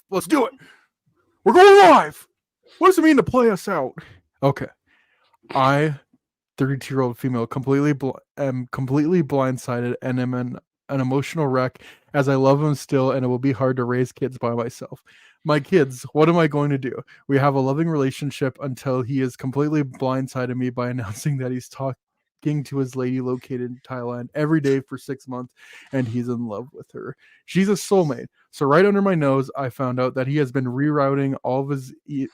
Let's do it. We're going live. What does it mean to play us out? Okay. I, 32-year-old female, am completely blindsided and am an emotional wreck as I love him still, and it will be hard to raise kids by myself. My kids, what am I going to do? We have a loving relationship until he is completely blindsided me by announcing that he's talking to his lady located in Thailand every day for 6 months, and he's in love with her. She's a soulmate. So right under my nose, I found out that he has been rerouting all of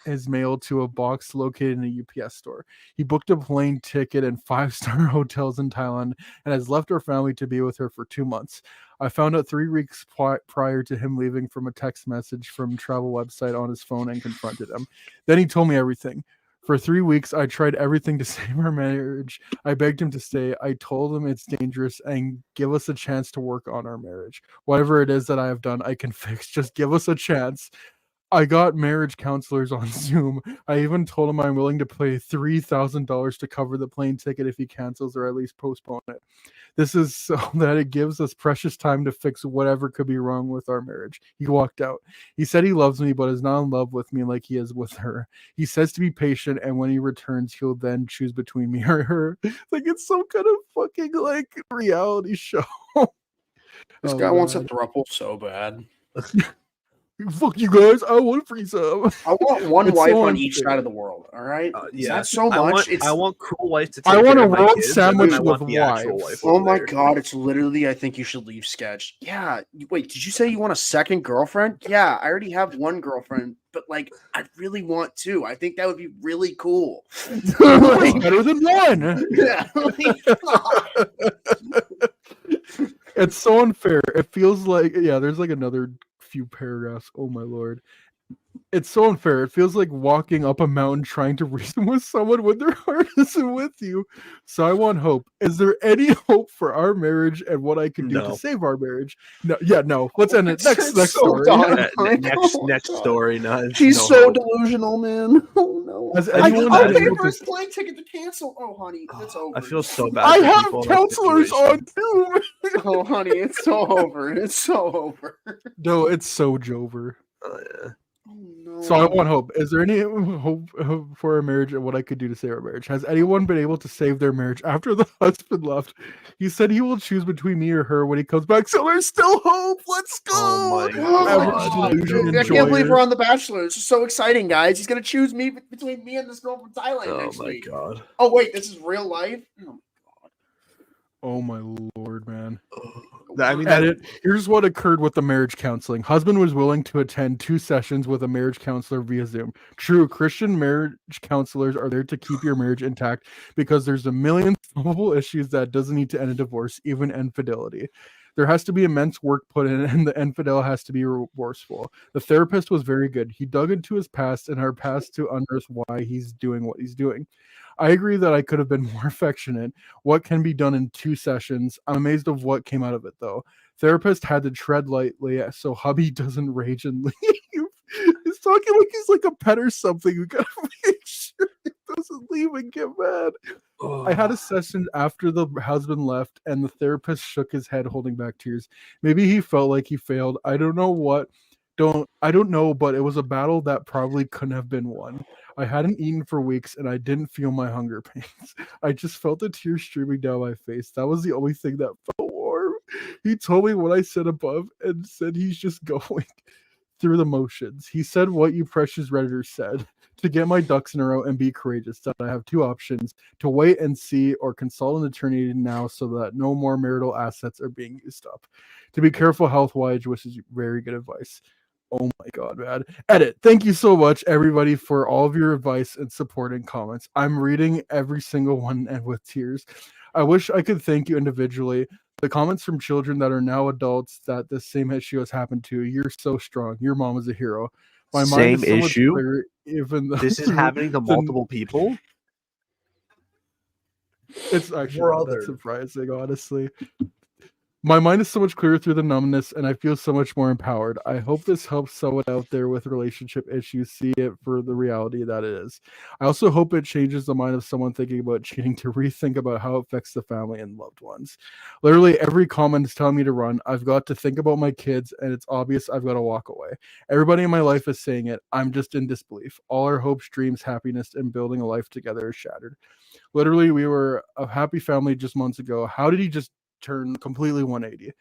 his mail to a box located in a UPS store. He booked a plane ticket and 5-star hotels in Thailand and has left our family to be with her for 2 months. I found out 3 weeks prior to him leaving from a text message from travel website on his phone and confronted him. Then he told me everything. For 3 weeks, I tried everything to save our marriage. I begged him to stay. I told him it's dangerous and give us a chance to work on our marriage. Whatever it is that I have done, I can fix. Just give us a chance. I got marriage counselors on Zoom. I even told him I'm willing to pay $3,000 to cover the plane ticket if he cancels or at least postpone it. This is so that it gives us precious time to fix whatever could be wrong with our marriage. He walked out. He said he loves me, but is not in love with me like he is with her. He says to be patient, and when he returns, he'll then choose between me or her. Like, it's some kind of fucking, like, reality show. This guy wants a throuple so bad. Fuck you guys! I want free sub. I want one wife on each side of the world. All right, yeah, that's so much. I want cool wife to take I want care a of my world kids, sandwich and I want with the actual wives. wife Oh over my there. god, it's literally. I think you should leave sketch. Yeah. Wait, did you say you want a second girlfriend? Yeah, I already have one girlfriend, but like, I really want two. I think that would be really cool. Better than one. Yeah. It's so unfair. It feels like, yeah, there's like another few paragraphs. Oh my lord. It's so unfair. It feels like walking up a mountain trying to reason with someone when their heart isn't with you. So I want hope. Is there any hope for our marriage and what I can do to save our marriage? No, yeah, no. Let's end it. Next so story. Next story. No, She's no so hope. delusional, man. Oh no. Has I'll anyone pay been for able his to... plane ticket to cancel. Oh, honey, it's over. I feel so bad. I for have people in that counselors on situation. too. Oh, honey, it's so over. It's so over. No, it's so Jover. Yeah. Oh no. So I want hope. Is there any hope for our marriage and what I could do to save our marriage? Has anyone been able to save their marriage after the husband left? He said he will choose between me or her when he comes back. So there's still hope. Let's go. Oh my God. Delusion I can't believe enjoyer. we're on The Bachelor. This is so exciting, guys. He's gonna choose me between me and this girl from Thailand next week. God. Oh wait, this is real life. Oh my lord, man. I mean, here's what occurred with the marriage counseling. Husband was willing to attend 2 sessions with a marriage counselor via Zoom. True, Christian marriage counselors are there to keep your marriage intact because there's a million solvable issues that doesn't need to end in divorce, even infidelity. There has to be immense work put in, and the infidel has to be remorseful. The therapist was very good. He dug into his past and our past to unearth why he's doing what he's doing. I agree that I could have been more affectionate. What can be done in 2 sessions? I'm amazed of what came out of it, though. Therapist had to tread lightly so hubby doesn't rage and leave. He's talking like he's like a pet or something. We gotta make sure he doesn't leave and get mad. I had a session after the husband left, and the therapist shook his head, holding back tears. Maybe he felt like he failed. I don't know, but it was a battle that probably couldn't have been won. I hadn't eaten for weeks, and I didn't feel my hunger pains. I just felt the tears streaming down my face. That was the only thing that felt warm. He told me what I said above and said he's just going through the motions. He said what you precious Redditor said, to get my ducks in a row and be courageous, that I have 2 options, to wait and see or consult an attorney now so that no more marital assets are being used up. To be careful health-wise, which is very good advice. Oh my god, man. Edit. Thank you so much, everybody, for all of your advice and support and comments. I'm reading every single one and with tears. I wish I could thank you individually. The comments from children that are now adults that the same issue has happened to. You're so strong. Your mom is a hero. My same mind is so issue. clearer, even This is happening to multiple people. It's actually not that surprising, honestly. My mind is so much clearer through the numbness, and I feel so much more empowered. I hope this helps someone out there with relationship issues see it for the reality that it is. I also hope it changes the mind of someone thinking about cheating to rethink about how it affects the family and loved ones. Literally, every comment is telling me to run. I've got to think about my kids, and it's obvious I've got to walk away. Everybody in my life is saying it. I'm just in disbelief. All our hopes, dreams, happiness, and building a life together is shattered. Literally, we were a happy family just months ago. How did he just turn completely 180?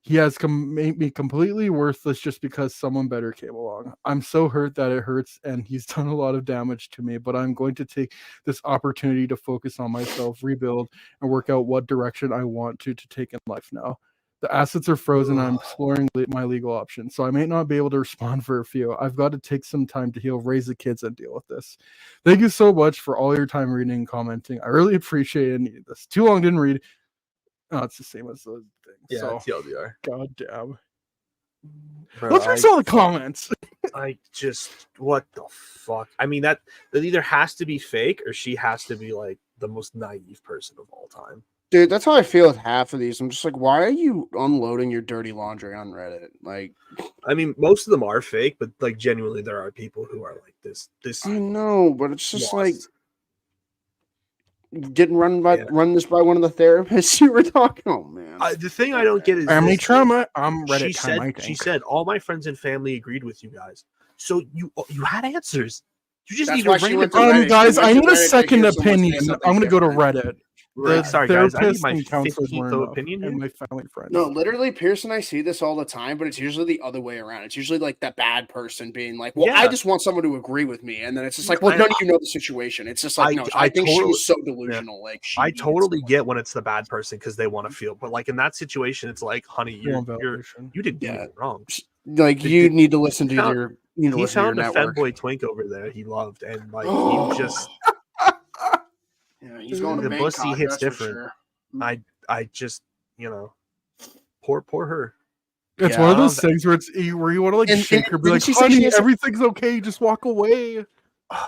He has made me completely worthless just because someone better came along. I'm so hurt that it hurts, and he's done a lot of damage to me, but I'm going to take this opportunity to focus on myself, rebuild, and work out what direction I want to take in life now. The assets are frozen. I'm exploring my legal options, so I may not be able to respond for a few. I've got to take some time to heal, raise the kids, and deal with this. Thank you so much for all your time reading and commenting. I really appreciate it and needed this. Too long, didn't read. Oh, it's the same as the thing. Yeah, So, TLDR. God damn. Bro, Let's read some of the comments. I just, what the fuck? I mean, that either has to be fake or she has to be like the most naive person of all time. Dude, that's how I feel with half of these. I'm just like, why are you unloading your dirty laundry on Reddit? Like, I mean, most of them are fake, but like genuinely, there are people who are like this. I know, but it's just like lost. getting run this by one of the therapists you were talking. Oh man, The thing I don't get is Family this. trauma. I'm Reddit She time, I said, think. she said, all my friends and family agreed with you guys. So you had answers. You just That's need why a she random. went to Reddit. Guys, She I went need to a Reddit to second hear someone say opinion. something I'm gonna go to different. Reddit. Right, sorry, guys. I need therapists my and counselors 15th weren't enough, opinion here. and my family friends. No, literally, Pierce and I see this all the time, but it's usually the other way around. It's usually like that bad person being like, "Well, I Yeah. just want someone to agree with me," and then it's just like, "Well, none of you know the situation." It's just like, no, I I think she totally- was so delusional. Like, she I needed totally someone. get when it's the bad person because they want to feel, but like in that situation, it's like, honey, They want you validation. did do Yeah. anything wrong. Like, Did- you did- need to listen to he found- your, you need to He listen to your found a network. femboy twink over there he loved, and like he just, Yeah, he's going to The Bangkok. pussy hits that's for different. sure. I just, poor her. It's Yeah. one of those things where where you want to like And- shake and her, be didn't like, she say she "Honey, has- everything's okay. Just walk away."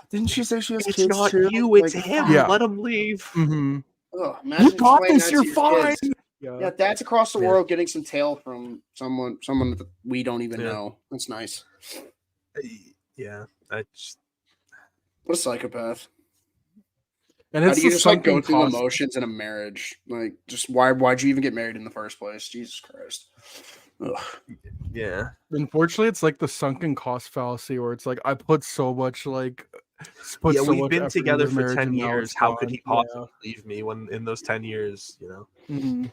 Didn't she say she has It's kids not too? you, it's Like, him. Yeah. Let him leave. Mm-hmm. ugh, imagine You got explaining this. that You're to your fine. kids. Yeah, dad's across the Yeah. world getting some tail from someone that we don't even Yeah. know. That's nice. Yeah, I just, What a psychopath. And How it's do you the just like go sunken through the cost. motions in a marriage? Like, just why'd you even get married in the first place? Jesus Christ. Ugh. yeah. Unfortunately, it's like the sunken cost fallacy, where it's like I put so much Yeah, so we've much been effort together into for marriage 10 and now years. it's How could he gone. possibly leave me when in those 10 years, Mhm.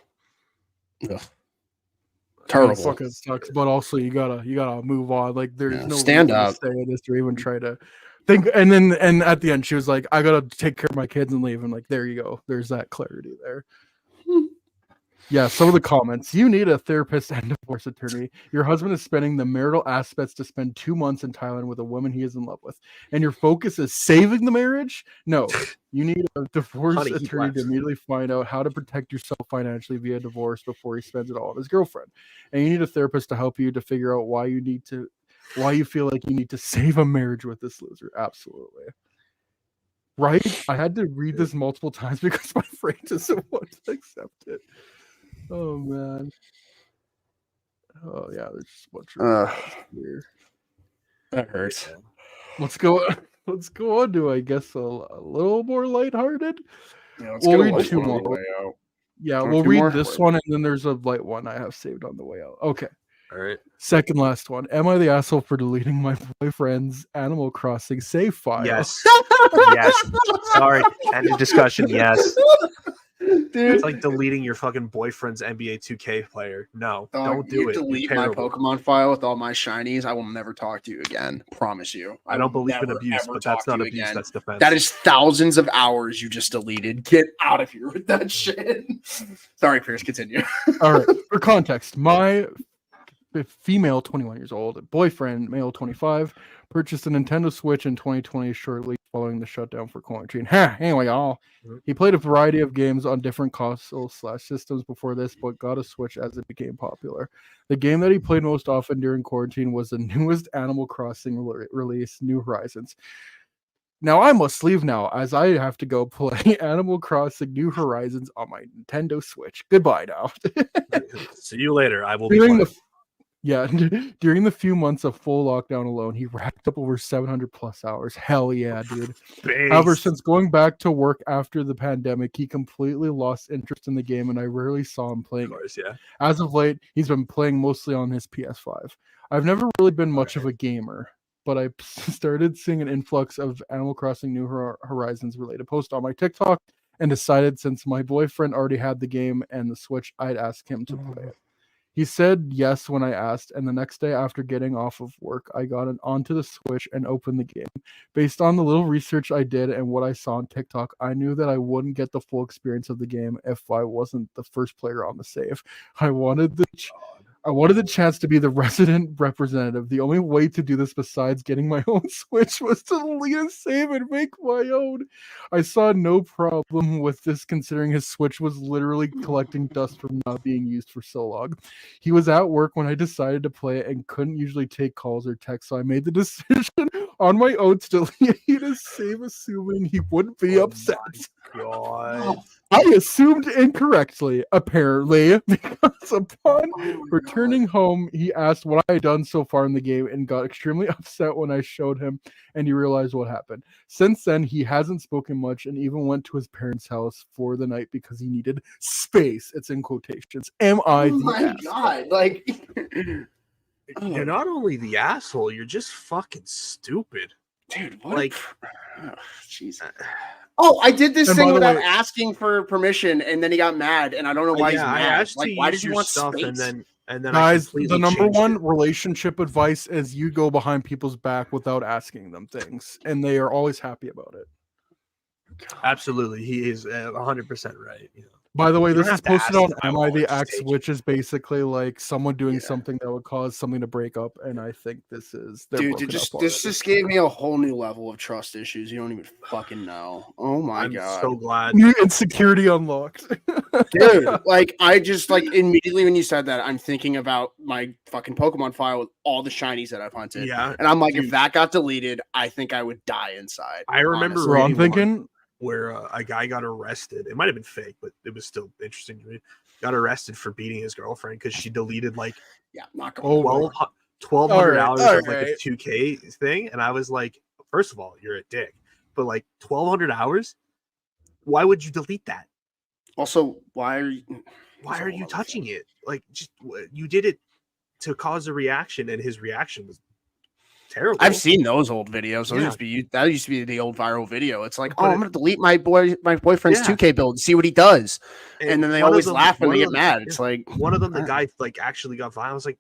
Terrible. It fucking sucks, but also you gotta move on. Like there's Yeah, no stand reason to up. stay in this or even try to think. And at the end, she was like, "I gotta take care of my kids and leave." And like, there you go. There's that clarity there. Yeah, some of the comments. You need a therapist and divorce attorney. Your husband is spending the marital aspects to spend 2 months in Thailand with a woman he is in love with, and your focus is saving the marriage. No, you need a divorce Honey, he attorney to left. immediately find out how to protect yourself financially via divorce before he spends it all on his girlfriend. And you need a therapist to help you to figure out why you feel like you need to save a marriage with this loser. Absolutely. Right? I had to read this multiple times because my brain doesn't want to accept it. Oh man. Oh yeah, there's just a bunch of here. That hurts. Let's go. Let's go on to, I guess, a little more lighthearted. Yeah, let's We'll get a read light 2 one on more. the way out. Yeah, Oh, we'll 2 read more? this one, and then there's a light one I have saved on the way out. Okay. All right. Second last one. Am I the asshole for deleting my boyfriend's Animal Crossing save file? Yes. Yes. Sorry. End of discussion. Yes. Dude, It's like deleting your fucking boyfriend's NBA 2K player. No, don't do you it. You're delete my terrible. Pokemon file with all my shinies. I will never talk to you again. Promise you. I don't will believe in never, abuse, ever but talk that's to not you abuse. again. That's defense. That is thousands of hours you just deleted. Get out of here with that shit. Sorry, Pierce. Continue. All right. For context, my female 21 years old boyfriend, male 25, purchased a Nintendo Switch in 2020 shortly following the shutdown for quarantine. Anyway, y'all, he played a variety of games on different consoles/systems before this, but got a Switch as it became popular. The game that he played most often during quarantine was the newest Animal Crossing release, New Horizons. Now I must leave now as I have to go play Animal Crossing New Horizons on my Nintendo Switch. Goodbye now. See you later. I will be during fine. the yeah, during the few months of full lockdown alone, he racked up over 700 plus hours. Hell yeah, dude. However, Based. since going back to work after the pandemic, he completely lost interest in the game, and I rarely saw him Of playing it. course, yeah. As of late, he's been playing mostly on his PS5. I've never really been much of a gamer, but I started seeing an influx of Animal Crossing New Horizons related posts on my TikTok and decided since my boyfriend already had the game and the Switch, I'd ask him to play it. He said yes when I asked, and the next day after getting off of work, I got it onto the Switch and opened the game. Based on the little research I did and what I saw on TikTok, I knew that I wouldn't get the full experience of the game if I wasn't the first player on the save. I wanted the chance to be the resident representative. The only way to do this besides getting my own Switch was to delete a save and make my own. I saw no problem with this considering his Switch was literally collecting dust from not being used for so long. He was at work when I decided to play it and couldn't usually take calls or texts, so I made the decision on my own to delete his save assuming he wouldn't be upset. God. I assumed incorrectly, apparently, because upon returning home, he asked what I had done so far in the game and got extremely upset when I showed him and he realized what happened. Since then, he hasn't spoken much and even went to his parents' house for the night because he needed space. It's in quotations. Am I Oh the my asshole? god! Like, You're not only the asshole, you're just fucking stupid. dude, what? Like, Jesus. Oh, I did this And thing by the without way- asking for permission, and then he got mad, and I don't know why he's yeah, I mad. asked Like, to why use did you your want stuff, space? and then I Guys, completely the number changed one it. relationship advice is you go behind people's back without asking them things, and they are always happy about it. Absolutely, he is 100% right. You know, By the way, You don't this is have to posted ask on them, I Am will I always the just X, take it. which is basically like someone doing Yeah. something that would cause something to break up, and I think this is they're Dude, broken this up just gave me a whole new level of trust issues. You don't even fucking know. Oh my I'm god. so glad. New insecurity unlocked. Dude, like I just like immediately when you said that, I'm thinking about my fucking Pokemon file with all the shinies that I've hunted. Yeah, And I'm like, if dude. that got deleted, I think I would die inside. I remember honestly. So I'm reading one thinking, where a guy got arrested. It might have been fake, but it was still interesting to me. Got arrested for beating his girlfriend because she deleted like Yeah, not Oh, going. 1,200 Alright, hours of like a alright. 2K thing, and I was like, first of all, you're a dick, but like 1,200 hours, why would you delete that? Also, why are you Why That's a are whole you other touching thing. it? Like, just you did it to cause a reaction, and his reaction was terrible. I've seen those old videos. Those Yeah. that used to be the old viral video. It's like, But oh, I'm gonna delete my boyfriend's Yeah. 2K build and see what he does. And then they one of always them- laugh when one they of get them- mad. yeah. It's like One of them, the I- guy like actually got violent. I was like,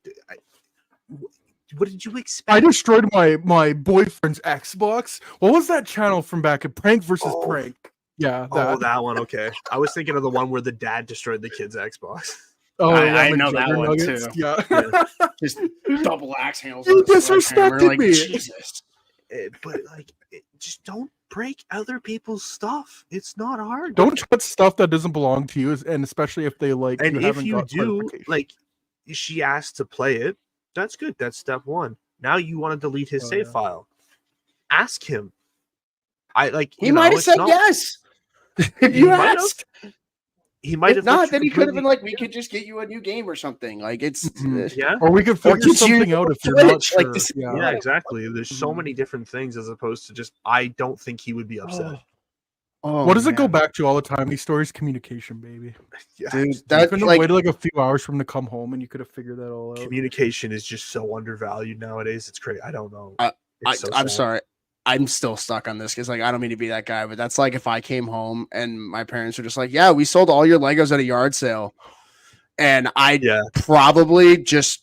what did you I expect? destroyed my boyfriend's Xbox. What was that channel from back at Prank versus Oh. Prank? Yeah, Oh, that. that one. Okay, I was thinking of the one where the dad destroyed the kid's Xbox. Oh, I Lemon know that Jugger one Nuggets? too. Yeah. just double axe handles. You with a sledgehammer, disrespected like, me. Jesus. But like, just don't break other people's stuff. It's not hard. Don't touch stuff that doesn't belong to you, and especially if they like. And if haven't you got do, clarification. like, she asked to play it. That's good. That's step one. Now you want to delete his Oh, save yeah. file. Ask him. I like. He you know, might have it's said not- yes. If He you might have. asked. He might If have. let not, you then he could have been completely- like, we could just get you a new game or something. Like it's Mhm. Yeah. or we could Or figure just something use out the if you're not Switch, sure. like, this- Yeah, exactly. There's so many different things as opposed to just. I don't think he would be upset. Oh, What does it go man. back to all the time? These stories, communication, baby. Yeah, Dude, just- You that couldn't have like waited like a few hours for him to come home, and you could have figured that all out. communication is just so undervalued nowadays. It's crazy. I don't know. It's so I'm sad. sorry. I'm still stuck on this because like I don't mean to be that guy, but that's like if I came home and my parents were just like, "Yeah, we sold all your Legos at a yard sale," and I'd Yeah. probably just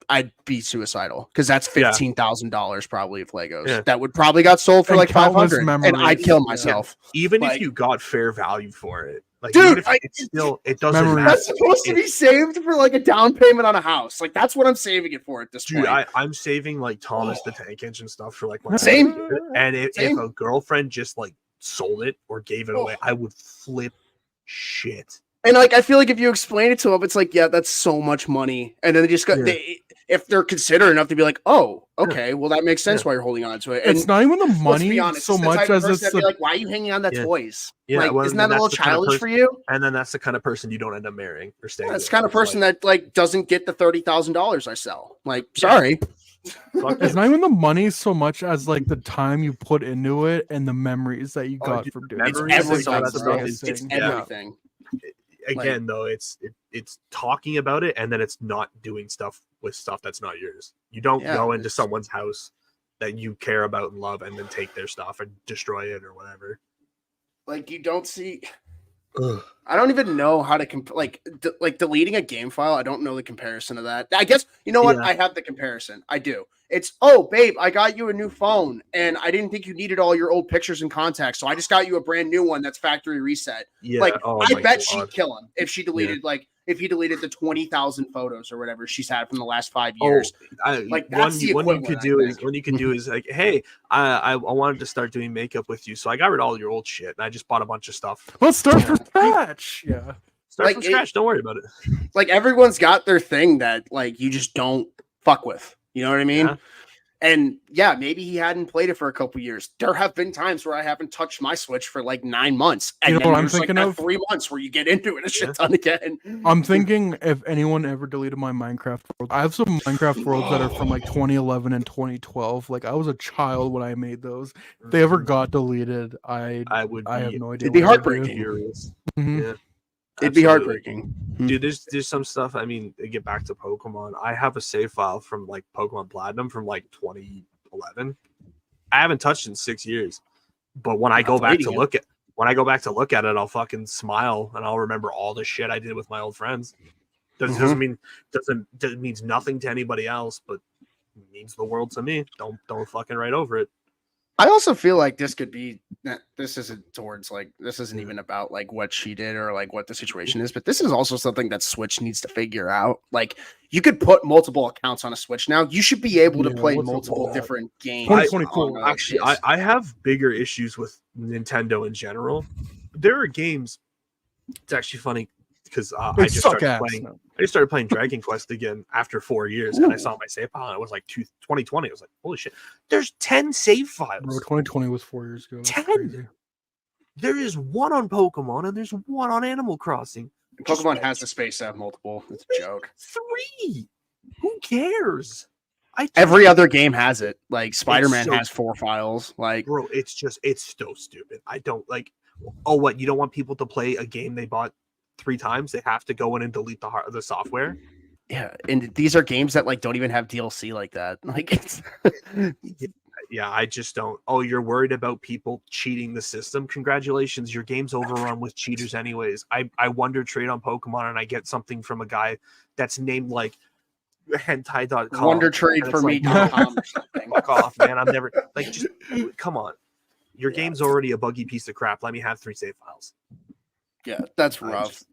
I'd be suicidal because that's Yeah. $15,000 probably of Legos Yeah. that would probably got sold for And like countless 500, and I'd memories. kill Yeah. myself. Even Like- if you got fair value for it, like Dude, even if I- it's still it doesn't Memories. matter. That's supposed to be saved for like a down payment on a house. Like that's what I'm saving it for at this Dude, point. I'm saving like Thomas the Tank Engine stuff for like when I was a Same. kid. And if Same. a girlfriend just like sold it or gave it away, I would flip shit. And like, I feel like if you explain it to them, it's like, yeah, that's so much money. And then they just got, Yeah. if they're considerate enough to be like, oh, okay, well, that makes sense why you're holding on to it. And It's not even the let's be money honest, so it's the much type of as person it's that'd be the like, why are you hanging on the Yeah. toys? Yeah, Like, well, isn't that a that's little the kind of childish person- for you? And then that's the kind of person you don't end up marrying or staying. That's with. the kind of It's person like, that like doesn't get the $30,000 I sell. Like, sorry. fuck it's it. not even the money so much as like the time you put into it and the memories that you Oh, got dude, from doing It's it. memories and everything, all that That's the bro. stuff biggest It's thing. yeah. everything. Again, though, it's talking about it and then it's not doing stuff with stuff that's not yours. You don't Yeah, go into it's- someone's house that you care about and love and then take their stuff and destroy it or whatever. Like, you don't see. I don't even know how to like deleting a game file. I don't know the comparison of that. I guess you know what? Yeah. I have the comparison. I do. It's babe, I got you a new phone, and I didn't think you needed all your old pictures and contacts, so I just got you a brand new one that's factory reset. Yeah. Like, oh I my bet God. she'd kill him if she deleted if he deleted the 20,000 photos or whatever she's had from the last 5 years. Like that's one the you equivalent, could I do is think. one you could do is like, hey, I wanted to start doing makeup with you, so I got rid of all your old shit and I just bought a bunch of stuff. Let's start from scratch. Yeah. Start Like, from scratch. Don't worry about it. Like, everyone's got their thing that like you just don't fuck with. You know what I mean? Yeah. And yeah, maybe he hadn't played it for a couple years. There have been times where I haven't touched my Switch for like 9 months. And You know then what I'm there's, like, thinking that of? 3 months where you get into it a Yeah. shit ton again. I'm thinking if anyone ever deleted my Minecraft world, I have some Minecraft worlds that are from like 2011 and 2012. Like I was a child when I made those. If they ever got deleted, I I would. have no idea. It'd be what I'd do. heartbreaking. Furious. Mhm. Yeah. It'd be Absolutely. heartbreaking. Dude, there's some stuff. I mean, to get back to Pokemon, I have a save file from like Pokemon Platinum from like 2011. I haven't touched in 6 years, but when I go back to deleting it. look at it, I'll fucking smile and I'll remember all the shit I did with my old friends. Doesn't means nothing to anybody else, but it means the world to me. Don't fucking write over it. I also feel like this could be this isn't towards like this isn't even about like what she did or like what the situation is, but this is also something that Switch needs to figure out. Like you could put multiple accounts on a Switch now. You should be able to Yeah, play what's up multiple with that? different games. 2024, on, Actually, PS. I have bigger issues with Nintendo in general. There are games. It's actually funny because They I just suck started ass. playing. No. I just started playing Dragon Quest again after 4 years, and I saw my save file. And it was like 2020. I was like, holy shit! There's 10 save files. Bro, 2020 was 4 years ago. That's 10? crazy. There is one on Pokemon, and there's one on Animal Crossing. Pokemon has the space to have multiple. It's a joke. 3. Who cares? Every other game has it. Like Spider-Man so- has 4 files. Like Bro, it's so stupid. I don't like. Oh, what? You don't want people to play a game they bought 3 times? They have to go in and delete the software. yeah, and these are games that like don't even have DLC like that. Like it's Yeah, I just don't. Oh, you're worried about people cheating the system? Congratulations, your game's overrun with cheaters anyways. I wonder trade on Pokemon and I get something from a guy that's named like hentai.com. Wonder Trade and for it's me like, or something. fuck off, man. I'm never like just come on. Your game's already a buggy piece of crap. Let me have 3 save files. Yeah, that's I rough. just-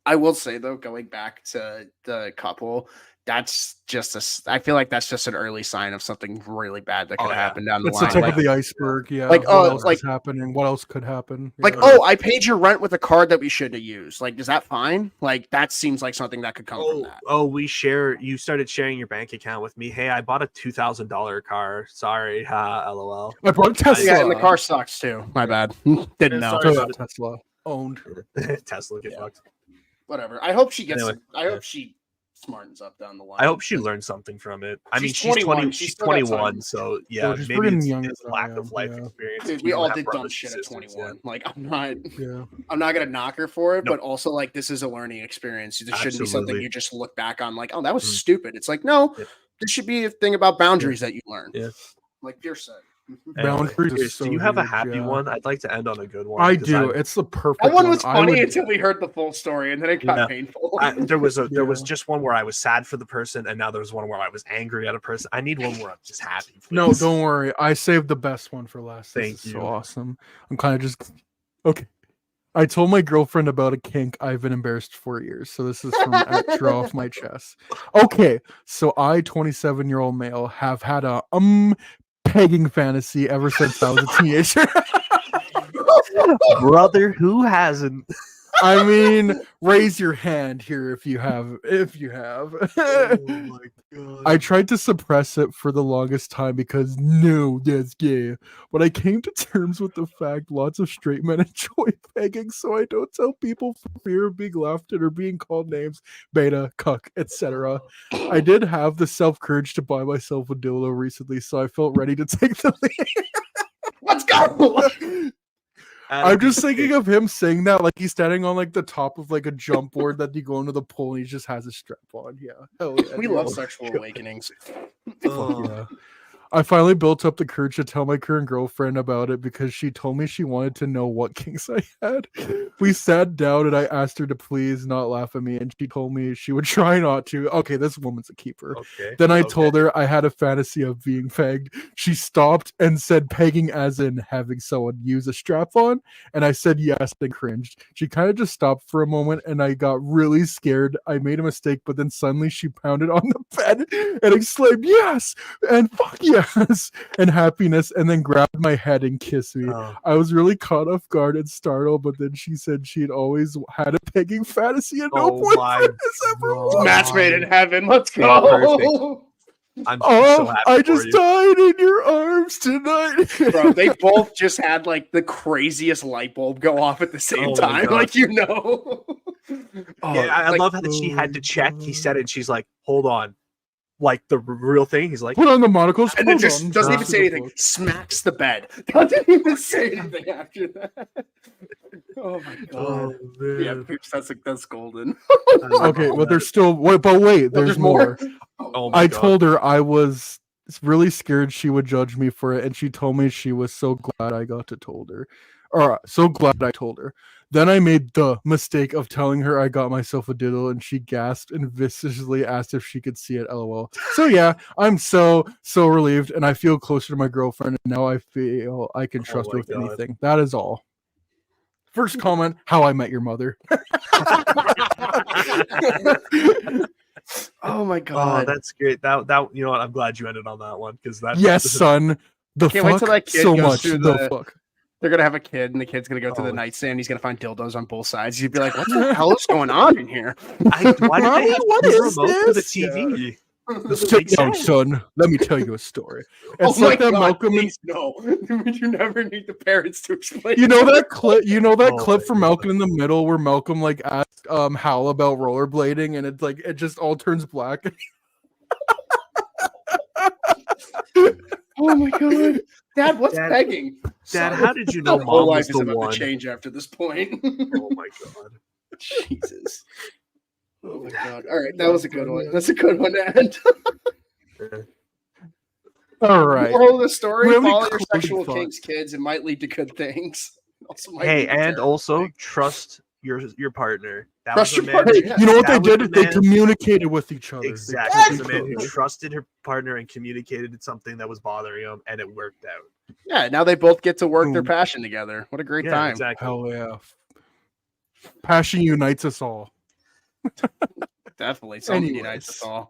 I will say though, going back to the couple, that's just I feel like that's just an early sign of something really bad that could Oh, yeah. happen down the It's the line. tip Like, of the iceberg. Yeah. Like, what oh, else like- is happening? What else could happen? like, Yeah. oh, I paid your rent with a card that we shouldn't have used. Like, is that fine? Like, that seems like something that could come from that. You started sharing your bank account with me. Hey, I bought a $2,000 car. Sorry, LOL. I brought a Tesla. Yeah, and the car sucks too. My bad. Didn't know. sorry. Toyota Tesla owned. Tesla get Yeah. fucked. Whatever. I hope she gets. Anyway, I yeah. hope she smartens up down the line. I hope she learns something from it. I mean, She's she's 21. 20. She's She's still got time. 21. So yeah, she's maybe freaking it's, younger it's than lack I of am, life yeah. experience. Dude, You we don't all have did dumb brothers shit and at sisters, 21. yeah. Like, Yeah. I'm not gonna knock her for it, Nope. but also like this is a learning experience. This shouldn't be something Absolutely. you just look back on like, oh, that was Mhm. stupid. It's like, no, Yeah. this should be a thing about boundaries that you learn. Yeah. Like Pierce said. Boundaries is Pierce, so do you have a huge, happy yeah. one? I'd like to end on a good one. I 'cause do. It's the perfect That one was I funny would- until we heard the full story, and then it got Yeah. painful. there was Yeah. just one where I was sad for the person, and now there's one where I was angry at a person. I need one where I'm just happy. No, please. don't worry. I saved the best one for last. This Thank is you. So awesome. I'm kind of just okay. I told my girlfriend about a kink I've been embarrassed for years. So this is from at Draw Off My Chest. Okay, so I, 27-year-old male, have had a pegging fantasy ever since I was a teenager. Brother, who hasn't? I mean, raise your hand here if you have. Oh my god. I tried to suppress it for the longest time because no, that's gay. But I came to terms with the fact lots of straight men enjoy pegging, so I don't tell people for fear of being laughed at or being called names, beta, cuck, etc. I did have the self courage to buy myself a dildo recently, so I felt ready to take the lead. Let's go. I'm just thinking of him saying that like he's standing on like the top of like a jump board that you go into the pool and he just has a strap on. Yeah. Hell yeah. We dude. love sexual awakenings. Oh, Yeah. I finally built up the courage to tell my current girlfriend about it because she told me she wanted to know what kinks I had. We sat down and I asked her to please not laugh at me, and she told me she would try not to. Okay, this woman's a keeper. okay. Then I okay. told her I had a fantasy of being pegged. She stopped and said pegging as in having someone use a strap on. And I said yes and cringed. She kind of just stopped for a moment and I got really scared. I made a mistake, but then suddenly she pounded on the bed and exclaimed, yes, and fuck yes, and happiness, and then grabbed my head and kissed me. Oh, I was really caught off guard and startled, but then she said she'd always had a pegging fantasy and no oh boyfriend my has ever God. won. Match made in heaven. Let's Yeah, go. I'm Oh, so happy I for just you. died in your arms tonight. Bro, they both just had like the craziest light bulb go off at the same Oh my time. God. Like, you know. Yeah, I like, love that she had to check. He said it. And she's like, "Hold on," like the real thing. He's like, Put on the monocles. and then hold just on. doesn't even Back to say the anything. book. Smacks the bed. Doesn't even say anything after that. Oh my "Oh god. man." Yeah, Poops, that's golden. I love Okay, that. but there's still wait, but wait, there's more. Oh my I God. told her I was really scared she would judge me for it, and she told me she was so glad I got to told her. Or so glad I told her. Then I made the mistake of telling her I got myself a diddle, and she gasped and viciously asked if she could see it. LOL. So yeah, I'm so relieved, and I feel closer to my girlfriend, and now I feel I can trust her my with God. anything. That is all. First comment: How I Met Your Mother. Oh my Oh, god. that's great. That you know what? I'm glad you ended on that one because that. Yes, son. The Can't wait fuck. till that kid So goes much. through The the- fuck. They're gonna have a kid, and the kid's gonna go through Oh. the nightstand. He's gonna find dildos on both sides. You'd be like, "What the hell is going on in here?" Why did Mommy, they have what the is remote for the this? TV? Doesn't Sit make down, sense. son. Let me tell you a story. Oh It's my like that god! Malcolm and Please, no, you never need the parents to explain. you know that clip. You know that Oh clip my from God. Malcolm in the Middle where Malcolm like asked Hal about rollerblading, and it's like it just all turns black. Oh my god, Dad, what's Dad- pegging? Dad, Son, how did you know my whole Mom was life is the about one? to change after this point. Oh my God. Jesus. Oh my god. All right, that was a good one. That's a good one to end. All right. Moral of the story: Do you have any follow your closing sexual thoughts? kinks, kids. It might lead to good things. Also might Hey, lead to and terrible also things. trust your partner. That Trust was a your man. partner. You know what they That was did? the They man- communicated with each other. They Exactly. It was a man who communicated. trusted her partner and communicated something that was bothering him, and it worked out. Yeah, now they both get to work their Boom. passion together. What a great Yeah, time. exactly. Hell yeah. Passion unites us all. Definitely. Something unites Anyways. us all.